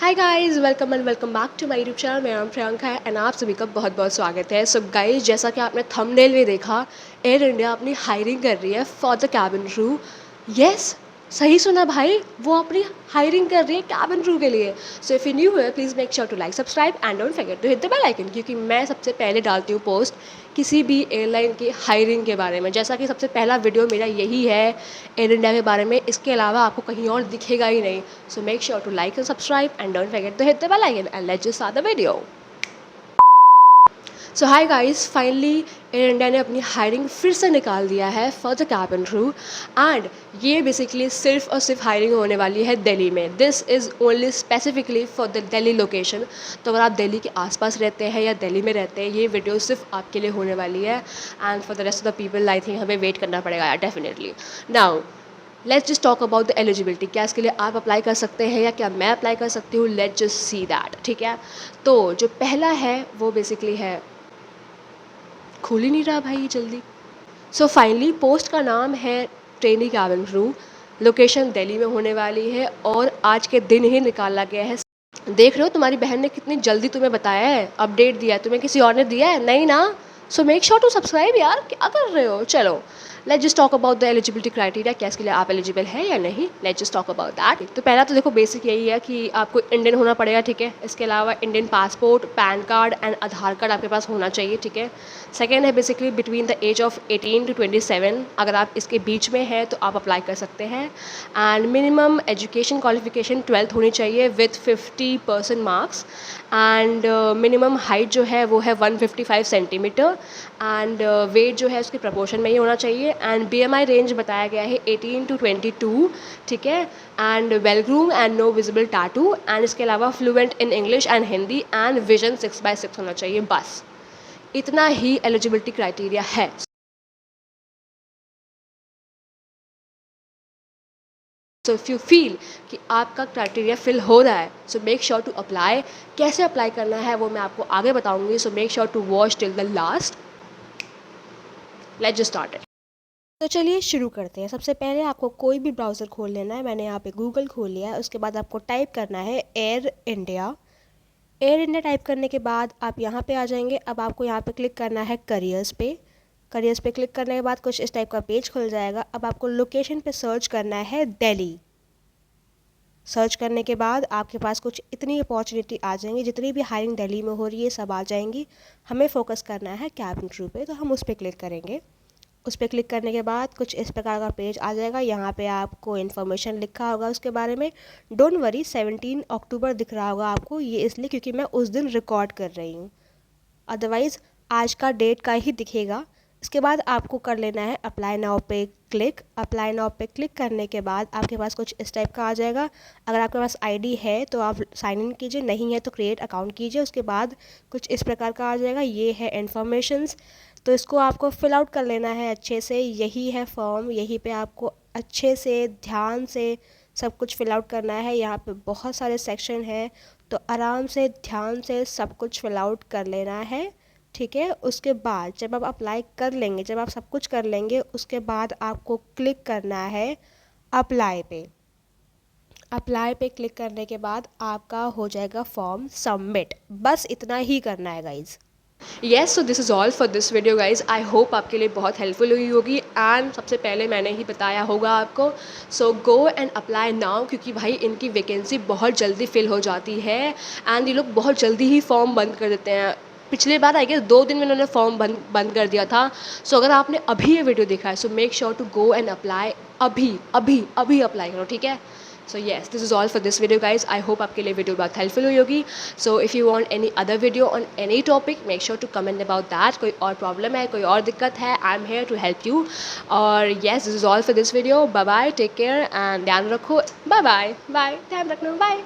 Hi guys, welcome and welcome back to my YouTube channel. मेरा नाम प्रियंका है and आप सभी का बहुत बहुत स्वागत है। सो गाइस, जैसा कि आपने थंबनेल में देखा, एयर इंडिया अपनी हायरिंग कर रही है for the cabin crew. Yes, सही सुना भाई, वो अपनी हायरिंग कर रही है कैबिन क्रू के लिए। सो इफ़ यू न्यू है, please make sure to like, subscribe and don't forget to hit the bell icon, क्योंकि मैं सबसे पहले डालती हूँ पोस्ट किसी भी एयरलाइन की हायरिंग के बारे में। जैसा कि सबसे पहला वीडियो मेरा यही है एयर इंडिया के बारे में, इसके अलावा आपको कहीं और दिखेगा ही नहीं। So make sure to like and subscribe and don't forget to hit the bell icon, and let's just start the video. So high guys, finally air India ने अपनी हायरिंग फिर से निकाल दिया है for the cabin crew. And ये basically सिर्फ और सिर्फ हायरिंग होने वाली है दिल्ली में। This is only specifically for the Delhi location. तो अगर आप दिल्ली के आसपास रहते हैं या दिल्ली में रहते हैं, ये वीडियो सिर्फ आपके लिए होने वाली है। And for the rest of the people I think हमें वेट करना पड़ेगा यार, definitely. Now let's just talk about the eligibility. क्या इसके लिए आप अप्लाई कर सकते हैं या क्या मैं अप्लाई कर सकती हूँ? Let's just see that. ठीक है, तो जो पहला है वो बेसिकली है, खुल ही नहीं रहा भाई जल्दी। सो फाइनली पोस्ट का नाम है trainee cabin crew. Location Delhi में होने वाली है और आज के दिन ही निकाला गया है। देख रहे हो तुम्हारी बहन ने कितनी जल्दी तुम्हें बताया है, अपडेट दिया है। तुम्हें किसी और ने दिया है? नहीं ना। So make sure to subscribe यार, क्या कर रहे हो? चलो let's just talk about the eligibility criteria. क्या इसके लिए आप एलिजिबल है या नहीं? Let's just talk about that. तो पहला तो देखो बेसिक यही है कि आपको इंडियन होना पड़ेगा। ठीक है, इसके अलावा Indian passport, PAN card and Aadhaar card आपके पास होना चाहिए। ठीक है, सेकेंड है basically between the age of 18 to 27। अगर आप इसके बीच में हैं तो आप अप्लाई कर सकते हैं। And minimum education qualification 12th होनी चाहिए with 50% marks. And minimum height जो है वो है 155 सेंटीमीटर। एंड वेट जो है उसके प्रपोर्शन में ही होना चाहिए। एंड BMI रेंज बताया गया है 18 to 22। ठीक है, and well groom and no visible tattoo. And इसके अलावा fluent in English and Hindi and vision 6/6 होना चाहिए। बस इतना ही एलिजिबिलिटी क्राइटेरिया है। सो इफ़ यू फील कि आपका क्राइटेरिया फिल हो रहा है, so make sure to apply. कैसे अप्लाई करना है वो मैं आपको आगे बताऊंगी। So make sure to watch till the last. Let's just start it. तो चलिए शुरू करते हैं। सबसे पहले आपको कोई भी ब्राउज़र खोल लेना है। मैंने यहाँ पे गूगल खोल लिया है। उसके बाद आपको टाइप करना है air India. Air India type करने के बाद आप यहाँ पे आ जाएंगे। अब आपको यहाँ पे क्लिक करना है करियर्स पे। करियर्स पे क्लिक करने के बाद कुछ इस टाइप का पेज खुल जाएगा। अब आपको लोकेशन पे सर्च करना है दिल्ली। सर्च करने के बाद आपके पास कुछ इतनी अपॉर्चुनिटी आ जाएंगी, जितनी भी हायरिंग दिल्ली में हो रही है सब आ जाएंगी। हमें फोकस करना है कैबिन क्रू पे, तो हम उस पर क्लिक करेंगे। उस पर क्लिक करने के बाद कुछ इस प्रकार का पेज आ जाएगा। यहाँ पे आपको इन्फॉर्मेशन लिखा होगा उसके बारे में। डोंट वरी, 17 अक्टूबर दिख रहा होगा आपको, ये इसलिए क्योंकि मैं उस दिन रिकॉर्ड कर रही हूँ। अदरवाइज़ आज का डेट का ही दिखेगा। इसके बाद आपको कर लेना है अप्लाई नाउ पे क्लिक। अप्लाई नाउ पे क्लिक करने के बाद आपके पास कुछ इस टाइप का आ जाएगा। अगर आपके पास आईडी है तो आप साइन इन कीजिए, नहीं है तो क्रिएट अकाउंट कीजिए। उसके बाद कुछ इस प्रकार का आ जाएगा, ये है इन्फॉर्मेशंस। तो इसको आपको फिल आउट कर लेना है अच्छे से। यही है फॉर्म, यहीं पे आपको अच्छे से ध्यान से सब कुछ फिल आउट करना है। यहाँ पे बहुत सारे सेक्शन हैं, तो आराम से ध्यान से सब कुछ फिल आउट कर लेना है। ठीक है, उसके बाद जब आप अप्लाई कर लेंगे, जब आप सब कुछ कर लेंगे, उसके बाद आपको क्लिक करना है अप्लाई पे। अप्लाई पे क्लिक करने के बाद आपका हो जाएगा फॉर्म सबमिट। बस इतना ही करना है guys. Yes, so this is all for this video guys. I hope आपके लिए बहुत हेल्पफुल हुई होगी। एंड सबसे पहले मैंने ही बताया होगा आपको, सो गो एंड अप्लाई नाउ, क्योंकि भाई इनकी वैकेंसी बहुत जल्दी फिल हो जाती है। एंड ये लोग बहुत जल्दी ही फॉर्म बंद कर देते हैं। पिछले बार आई गेस 2 दिन में उन्होंने फॉर्म बंद कर दिया था। सो अगर आपने अभी ये वीडियो देखा है, so make sure to go and apply. अभी अभी अभी अप्लाई करो, ठीक है। So yes, this is all for this video guys. I hope आपके लिए वीडियो बहुत हेल्पफुल हुई होगी। So if you want any other video on any topic, make sure to comment about that. कोई और प्रॉब्लम है, कोई और दिक्कत है, I am here to help you. और yes, this is all for this video. Bye bye, take care and ध्यान रखो। बाय बाय बाय, ध्यान रखना, बाय।